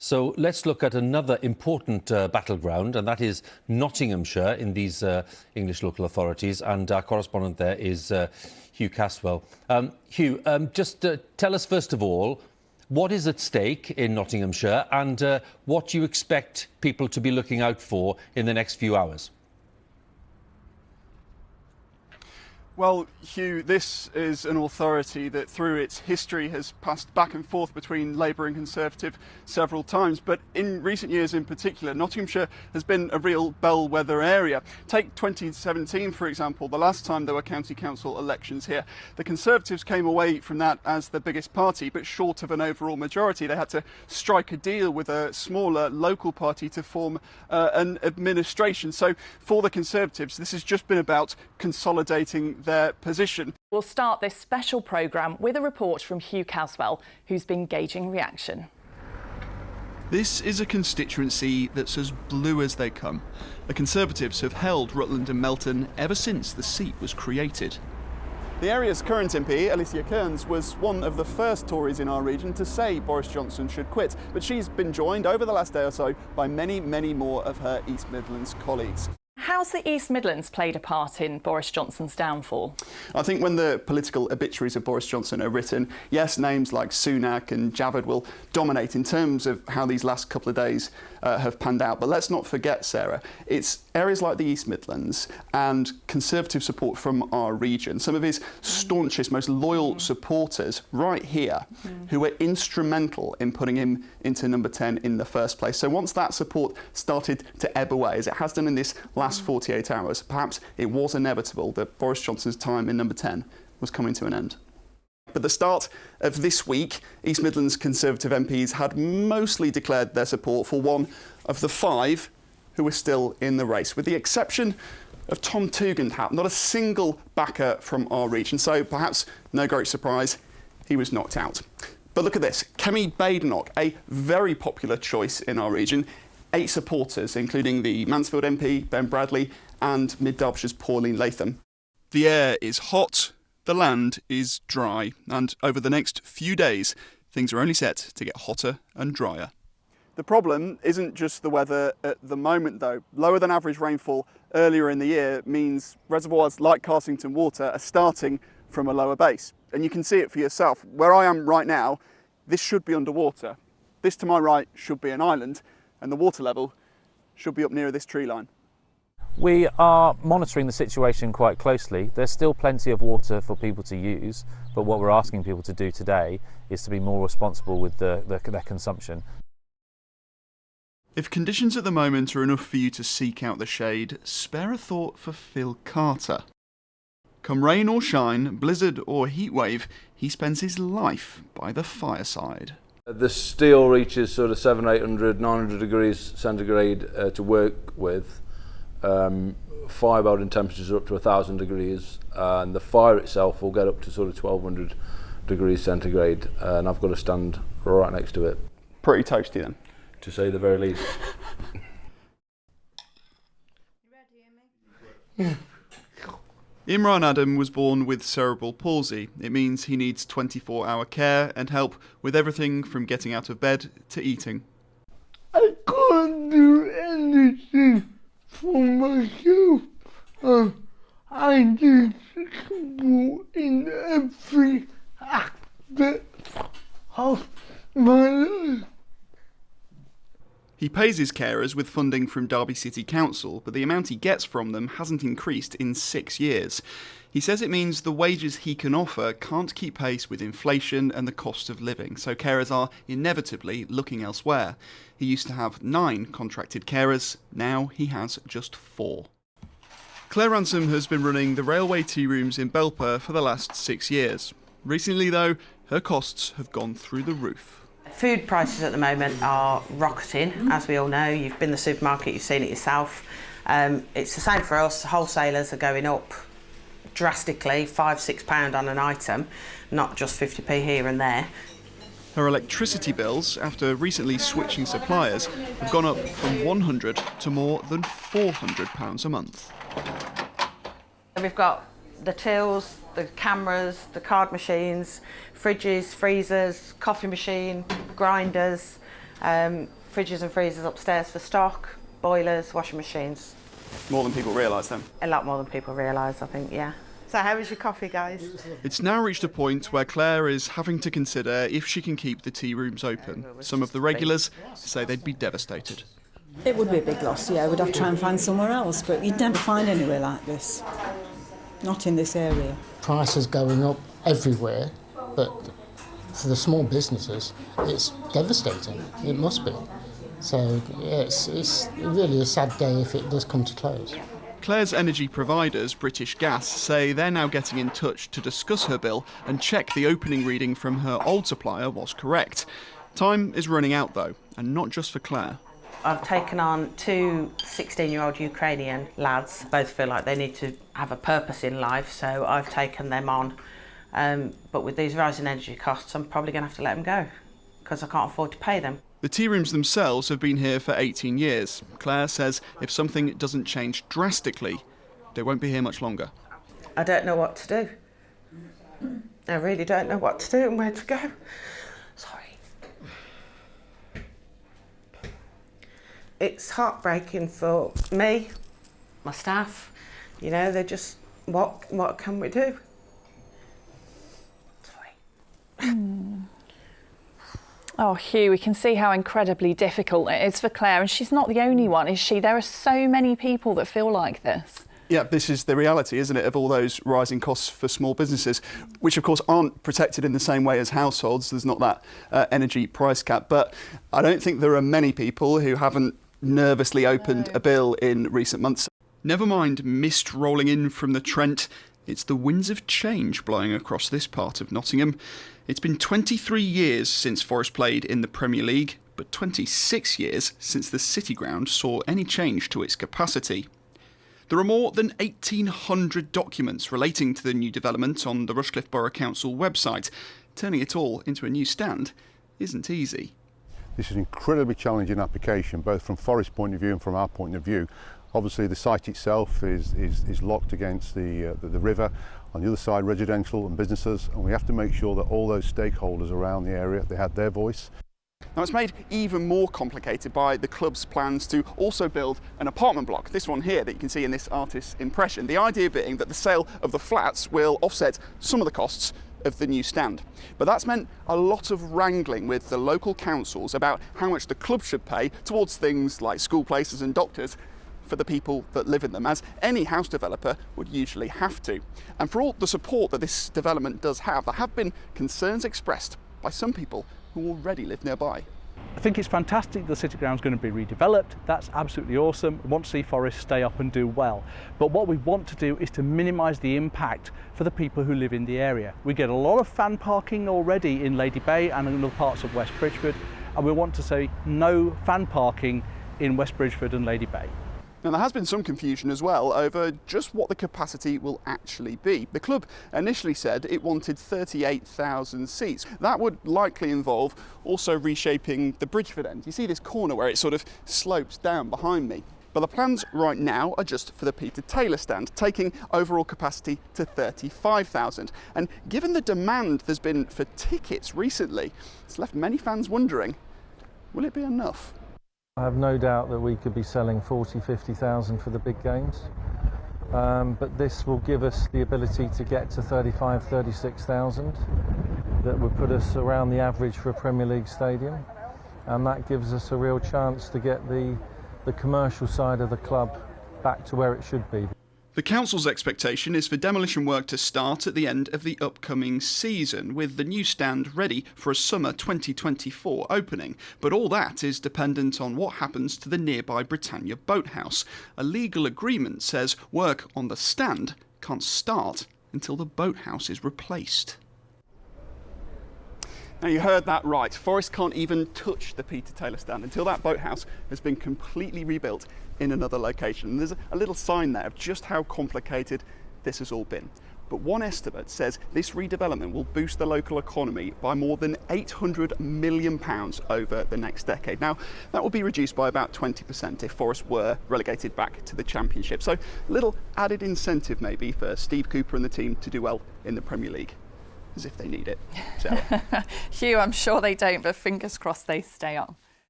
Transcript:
So let's look at another important battleground, and that is Nottinghamshire in these English local authorities. And our correspondent there is Hugh Casswell. Hugh, just tell us first of all, what is at stake in Nottinghamshire and what do you expect people to be looking out for in the next few hours? Well, Hugh, this is an authority that through its history has passed back and forth between Labour and Conservative several times, but in recent years in particular, Nottinghamshire has been a real bellwether area. Take 2017, for example, the last time there were county council elections here. The Conservatives came away from that as the biggest party, but short of an overall majority. They had to strike a deal with a smaller local party to form an administration. So for the Conservatives, this has just been about consolidating their position. We'll start this special programme with a report from Hugh Casswell, who's been gauging reaction. This is a constituency that's as blue as they come. The Conservatives have held Rutland and Melton ever since the seat was created. The area's current MP, Alicia Kearns, was one of the first Tories in our region to say Boris Johnson should quit, but she's been joined over the last day or so by many, many more of her East Midlands colleagues. How's the East Midlands played a part in Boris Johnson's downfall? I think when the political obituaries of Boris Johnson are written, yes, names like Sunak and Javad will dominate in terms of how these last couple of days have panned out. But let's not forget, Sarah, it's areas like the East Midlands and Conservative support from our region, some of his staunchest, most loyal supporters right here, who were instrumental in putting him into number 10 in the first place. So once that support started to ebb away, as it has done in this last 48 hours, perhaps it was inevitable that Boris Johnson's time in number 10 was coming to an end. At the start of this week, East Midlands Conservative MPs had mostly declared their support for one of the 5 who were still in the race, with the exception of Tom Tugendhat, not a single backer from our region, so perhaps no great surprise, he was knocked out. But look at this, Kemi Badenoch, a very popular choice in our region, 8 supporters, including the Mansfield MP, Ben Bradley, and Mid-Derbyshire's Pauline Latham. The air is hot, the land is dry, and over the next few days, things are only set to get hotter and drier. The problem isn't just the weather at the moment, though. Lower than average rainfall earlier in the year means reservoirs like Carsington Water are starting from a lower base. And you can see it for yourself. Where I am right now, this should be underwater. This to my right should be an island, and the water level should be up near this tree line. We are monitoring the situation quite closely. There's still plenty of water for people to use, but what we're asking people to do today is to be more responsible with their consumption. If conditions at the moment are enough for you to seek out the shade, spare a thought for Phil Carter. Come rain or shine, blizzard or heatwave, he spends his life by the fireside. The steel reaches sort of 700, 800, 900 degrees centigrade to work with. Fire building temperatures are up to 1,000 degrees, and the fire itself will get up to sort of 1,200 degrees centigrade, and I've got to stand right next to it. Pretty toasty then, to say the very least. Imran Adam was born with cerebral palsy. It means he needs 24-hour care and help with everything from getting out of bed to eating. I can't do anything for myself. I need support in every aspect of my life. He pays his carers with funding from Derby City Council, but the amount he gets from them hasn't increased in 6 years. He says it means the wages he can offer can't keep pace with inflation and the cost of living, so carers are inevitably looking elsewhere. He used to have 9 contracted carers, now he has just 4. Claire Ransom has been running the railway tea rooms in Belper for the last 6 years. Recently, though, her costs have gone through the roof. Food prices at the moment are rocketing, as we all know. You've been to the supermarket, you've seen it yourself. It's the same for us. Wholesalers are going up drastically, £5–6 on an item, not just 50p here and there. Her electricity bills, after recently switching suppliers, have gone up from £100 to more than £400 a month. We've got the tills, the cameras, the card machines, fridges, freezers, coffee machine, grinders, Fridges and freezers upstairs for stock, boilers, washing machines. More than people realise then. A lot more than people realise, I think, yeah. So how was your coffee, guys? It's now reached a point where Claire is having to consider if she can keep the tea rooms open. Some of the regulars say they'd be devastated. It would be a big loss, yeah. We'd have to try and find somewhere else, but you'd never find anywhere like this. Not in this area. Prices going up everywhere, but for the small businesses, it's devastating. It must be. So yeah, it's really a sad day if it does come to close. Claire's energy providers, British Gas, say they're now getting in touch to discuss her bill and check the opening reading from her old supplier was correct. Time is running out though, and not just for Claire. I've taken on 2 16-year-old Ukrainian lads. Both feel like they need to have a purpose in life, so I've taken them on. But with these rising energy costs, I'm probably going to have to let them go because I can't afford to pay them. The tea rooms themselves have been here for 18 years. Claire says if something doesn't change drastically, they won't be here much longer. I don't know what to do. I really don't know what to do and where to go. Sorry. It's heartbreaking for me, my staff. You know, they're just, what can we do? Sorry. Oh, Hugh, we can see how incredibly difficult it is for Claire, and she's not the only one, is she? There are so many people that feel like this. Yeah, this is the reality, isn't it, of all those rising costs for small businesses, which of course aren't protected in the same way as households. There's not that energy price cap. But I don't think there are many people who haven't nervously opened a bill in recent months. Never mind mist rolling in from the Trent. It's the winds of change blowing across this part of Nottingham. It's been 23 years since Forest played in the Premier League, but 26 years since the City Ground saw any change to its capacity. There are more than 1,800 documents relating to the new development on the Rushcliffe Borough Council website. Turning it all into a new stand isn't easy. This is an incredibly challenging application, both from Forest's point of view and from our point of view. Obviously the site itself is locked against the river. On the other side, residential and businesses, and we have to make sure that all those stakeholders around the area, they had their voice. Now it's made even more complicated by the club's plans to also build an apartment block, this one here that you can see in this artist's impression. The idea being that the sale of the flats will offset some of the costs of the new stand. But that's meant a lot of wrangling with the local councils about how much the club should pay towards things like school places and doctors for the people that live in them, as any house developer would usually have to. And for all the support that this development does have, there have been concerns expressed by some people who already live nearby. I think it's fantastic the City Ground's going to be redeveloped. That's absolutely awesome. We want to see Forest stay up and do well. But what we want to do is to minimise the impact for the people who live in the area. We get a lot of fan parking already in Lady Bay and in other parts of West Bridgford, and we want to say no fan parking in West Bridgford and Lady Bay. Now there has been some confusion as well over just what the capacity will actually be. The club initially said it wanted 38,000 seats. That would likely involve also reshaping the Bridgford end. You see this corner where it sort of slopes down behind me. But the plans right now are just for the Peter Taylor stand, taking overall capacity to 35,000. And given the demand there's been for tickets recently, it's left many fans wondering, will it be enough? I have no doubt that we could be selling 40, 50,000 for the big games, but this will give us the ability to get to 35, 36,000. That would put us around the average for a Premier League stadium, and that gives us a real chance to get the commercial side of the club back to where it should be. The council's expectation is for demolition work to start at the end of the upcoming season, with the new stand ready for a summer 2024 opening. But all that is dependent on what happens to the nearby Britannia boathouse. A legal agreement says work on the stand can't start until the boathouse is replaced. Now you heard that right. Forest can't even touch the Peter Taylor stand until that boathouse has been completely rebuilt in another location. And there's a little sign there of just how complicated this has all been. But one estimate says this redevelopment will boost the local economy by more than £800 million over the next decade. Now, that will be reduced by about 20% if Forest were relegated back to the Championship. So a little added incentive maybe for Steve Cooper and the team to do well in the Premier League. As if they need it. Sarah. Hugh, I'm sure they don't, but fingers crossed they stay up.